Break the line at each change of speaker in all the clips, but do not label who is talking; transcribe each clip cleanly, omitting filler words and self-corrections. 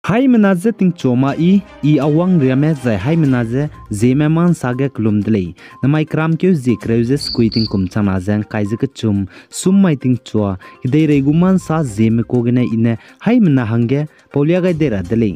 Hai menaze ting choma I awang riame zai hai menaze Zeme man sage klum dlei namai kram keu zikreuze squeating kum chana zang kaise ke chum mai ting chwa idei reguman sa Zeme ko gene ine hai mena hange polia gai dera dlei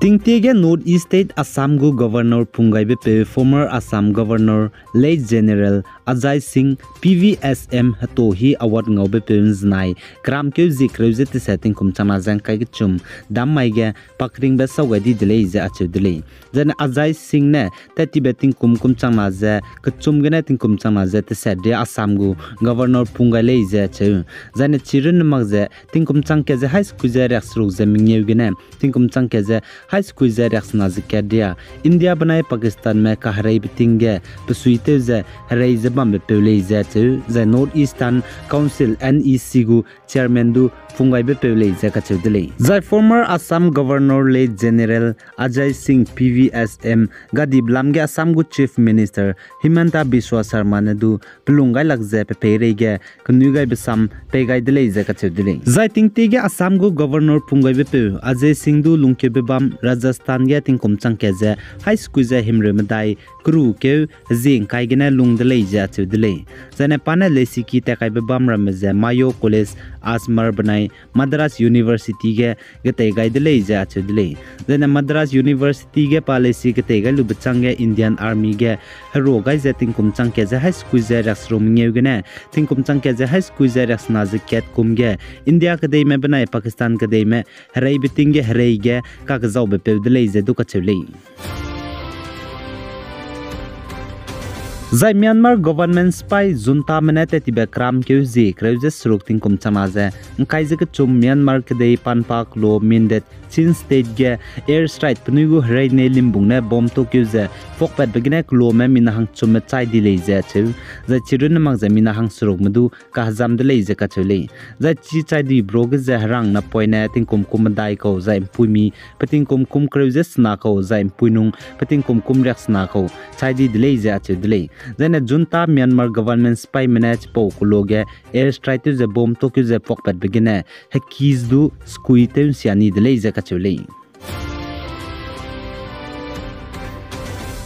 Tingtege North East State Assam go Governor Pungai Bepe former Assam Governor late General Ajay Singh PVSM Hatohi Award Ngau Bepe Nai Kram Keu Zikreuze Te Setting Kum Chana Zang Kai Chum Dam Maige Pakring Be Sawadi Delay Ze Achu Delay Then Ajay Singh ne Teti Beting Kum Chana Ze Kachum Gene Ting Kum Chana Ze Te Set De Assam go Governor Pungai Le Ze Achu Then Chirun Magze Ting Kum Chang Ke Ze High School Ze Rex Ruk Ze Mingyew Gene Ting Kum Chang Ke Ze High School Ze Rex Na Ze Kedia India Banai Pakistan Me Kahrai Bitinge Pesuite Ze Harai Ze Bam Bepe Ze Achu Ze North Eastern Council NEC go Chairman du Pungai Bepe Ze Kachu Delay Ze former Assam Governor late General Ajay Singh PVSM Gadi Blamge Assam go Chief Minister Himanta Biswa Sarma ne du Plungai Lakze Pepe Rege Kunugai Besam Pegai Delay Ze Kachu Delay Ze Tingtege Assam go Governor Pungai Bepe Ajay Singh du Lungke Bebam Rajasthan ge Ting Kum Chang Keze High School Ze Himre Medai Kru Keu Zing Kai Gene Lung Delay Ze Achu Delay Zene Pane Lesi Ki Tekai Bebam Rameze Mayo College Asmar Banai Madras University ge Gete Gai Delay Ze Achu Delay Zene Madras University ge Palesi Gete Gai Lubchang ge Indian Army ge Hero Gai Ze Ting Kum Chang Keze High School Ze Rex Rom Ngeu Gene Ting Kum Chang Keze High School Ze Rex Na Ze Ket Kum ge India Kadei Me Banai Pakistan Kadei Me Harai Biting ge Harai ge Ka Zau Bepe Delay Ze Du Kachu Lei Zai Myanmar government spy junta menete tibe kram keu zi kreuze suruk ting kum chana ze nkai ze ke chum Myanmar ke dei panpak lo mindet chin state ge air strike pnugu hrai ne limbung ne bom to keu ze fokpat begine klo me min hang chum me chai di lei ze chu za chirun mang ze min hang suruk madu ka jam de lei ze ka chule za chi chai di bro ge ze harang na poine ting kum dai ko za puimi pating kum kreuze sna ko za puinung pating kum rex na ko chai di lei ze achu delay Then a junta Myanmar government spy manage po kuloge air strike ze bomb to ze pokpat begine hakis du skuite siani delay ze kachule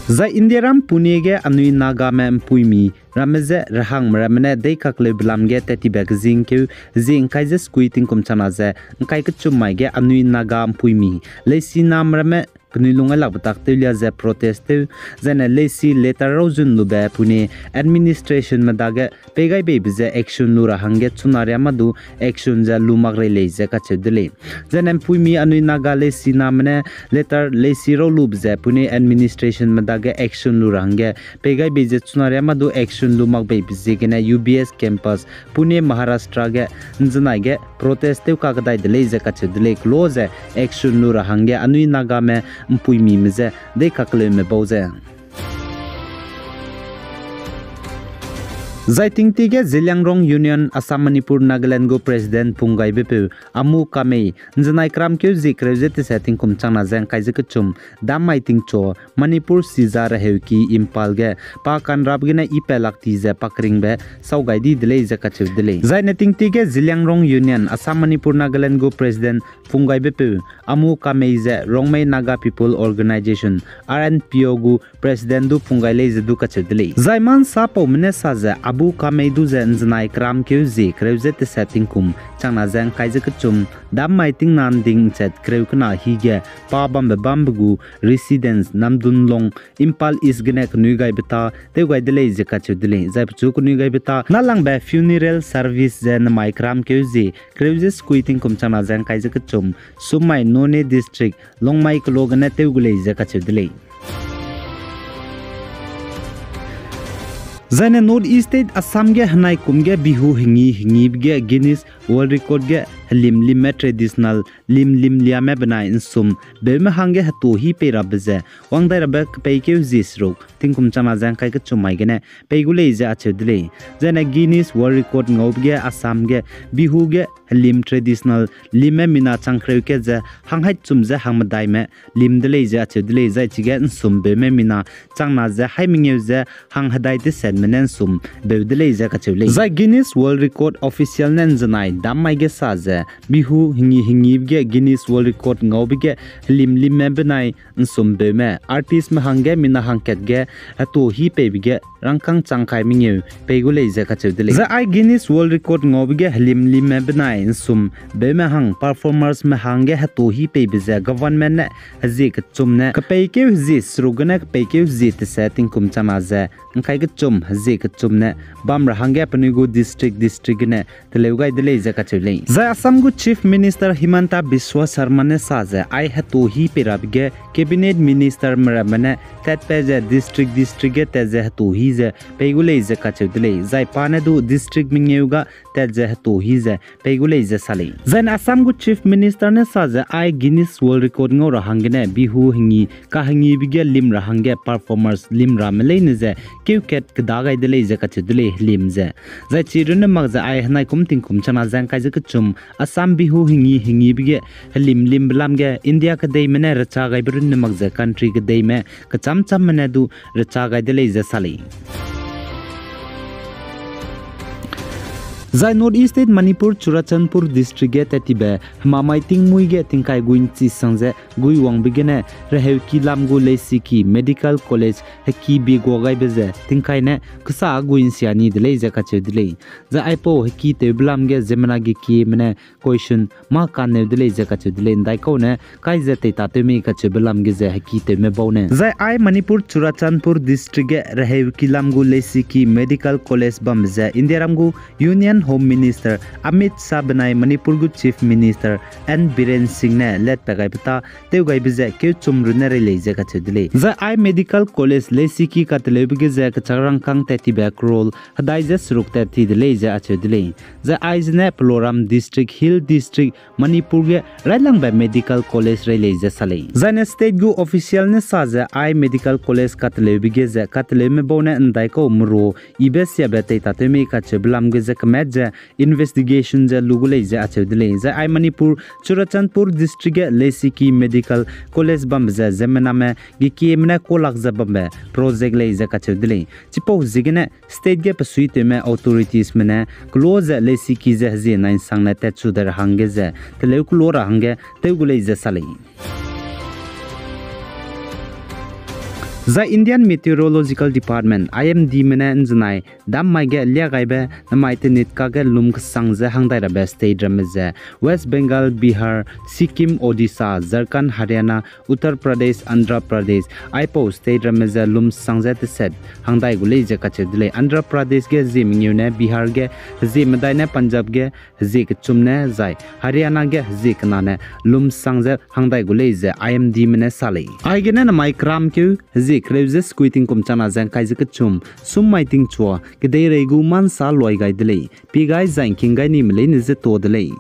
Za Indiaram Pune ge anui Naga mem puimi Rameze rahang ramene dei kakle blamge teti bag zing ke zing kai ze skuiting kum chana ze kai ke chumai ge anui Naga puimi lesi nam rame Punilunga Labatak Telia ze protest zene lesi letter rozun lube Pune administration madaga pegai baby ze action lura hange chunaria madu action ze lumak rele ze ka chedele zene puimi anui Naga lesi namne letter lesi ro lub ze Pune administration madaga action lura hange pegai baby ze chunaria madu action lumak baby ze gena UBS campus Pune Maharashtra ge nzanai ge protest ka kadai dele ze ka chedele close action lura hange anui Naga me Mpui meze de kakle me boze Zaiting tige Zeliangrong Union Assam Manipur Nagaland go President Pungai Bepe Amu Kamei Njanai Kram Keu Zikreuze Te Setting Kum Changna Zang Kaise Kachum Dam Maiting Cho Manipur Siza Raheuki Impal ge Pa Kanrab Gena Ipelak Tize Pakring Be Saugai Di Delay Ze Kachu Delay Zai Neting tige Zeliangrong Union Assam Manipur Nagaland go President Pungai Bepe Amu Kamei Ze Rongmei Naga People Organization RNPO go President du Pungai Le Du Kachu Delay Zai Man Sapo Mene Saze Amu Kamei du zen znai kram keu zi kreuze te setting kum changna zang kaise kachum dam maiting nan ding chet kreu kana hi ge pa bam gu residence namdun long impal is gnek nuigai beta te gai delay je kachu delay zai chu ku nuigai beta nalang ba funeral service zen mai kram keu zi kreuze squeating kum changna zang kaise kachum sumai none district longmai klogane te gulei je kachu delay Zane North East State Assam ge hanai kumge bihu hingi ge Guinness World Record ge lim traditional lim liame banai insum beme hange hatu hi pera beze wangdai rabak peike zisro tingkum chama jang kai ka chumai gene peigule je achedle Zane Guinness World Record ngob ge Assam ge bihu ge lim traditional lime mina changkreu ke je hanghai chumje hangmadai me lim dele je achedle zai chige insum beme mina changna je haimingeu je hanghadai te sen menen sum bedele je ka chule zai Guinness World Record official nen janai damai ge sa je bihu hingi ge Guinness World Record ngau ge lim me benai nsum be me artist me hangge mina hangket ge to hi pe ge rangkang changkai mingeu pe gu le je ka chudle za ai Guinness World Record ngau ge lim me benai nsum be me hang performers me hangge to hi pe be je government ne haji ka chumne ka pe ke ji srugna ka pe ke ji te setting kum chama je kai ge chum haji ka chumne bam ra hangge panigu district ne teleugai dele je ka chule za Assam gu Chief Minister Himanta Biswa Sharma ne sa je ai to hi pe rab ge cabinet minister mane tat pe je district ge te je to hi je pe gu le je ka chule zai pane du district mingeuga te je to hi je pe gu le je sale zan Assam gu Chief Minister ne sa je ai Guinness World Record ngo ra hangene bihu hingi ka hangi bige lim ra hangge performers lim ra mele ne je kyuket kda gai dele je ka chule lim je zai chirun mag za ai hanai kum ting kum chana jang kai je ka chum Assam bihu hingi bige lim blam ge India ka dei mene racha gai brun mag za country ka dei me ka cham mane du racha gai dele je sale Zai North East State Manipur Churachandpur District ge tatibe mamai tingmui ge tingkai guin chi sangje gui wang bigene rehew ki lamgu lesi ki medical college heki bi gogai beze tingkai ne ksa guin siani dele je ka chedile za aipo heki te blam ge zemana gi ki mene question ma kan ne dele je ka chedile ndai ko ne kai je te ta te mi ka chebelam ge je heki te me bone za ai Manipur Churachandpur District ge rehew ki lamgu lesi ki medical college bam je indiaramgu union Home Minister Amit Shah banai Manipur gu Chief Minister N Biren Singh ne let pagai pata teu gai bize ke chumru ne re leje ka chedile za ai medical college lesi ki ka tele bige je ka charang kang teti back roll hadai je suruk teti de leje a chedile za ai ne Ploram District Hill District Manipur ge railang ba medical college re leje sale za ne state gu official ne sa je ai medical college ka tele bige je ka tele me bone ndai ko muro ibes ya bete ta te me ka cheblam ge je ka investigation je lugule je achedile je ai Manipur Churachandpur district ge lesi ki medical college bam je zemena me gi ki mena ko lak je bam project le je ka chedile chipo zigene state ge pasui te me authorities mena close lesi ki je je nine sang na te chudar hange je tele ku lora hange te gule je sale The Indian Meteorological Department IMD mena nznai dam mai ge lia gai be namai te nit ka ge lum sang je hangdai ra be state ram je West Bengal Bihar Sikkim Odisha Jharkhand Haryana Uttar Pradesh Andhra Pradesh aipo state ram je lum sang je te set hangdai gule je ka chedile Andhra Pradesh ge Zeme ne Bihar ge Zeme dai ne Punjab ge Zik chumne zai Haryana ge Zik na ne lum sang je hangdai gule je IMD mena sale ai ge na mai kram ke Kreuses quitting kum chana jang kai jik chum sum mai ting chua ke dei regu man sa loi gai dele pi gai jang king gai ni mle ni je to dele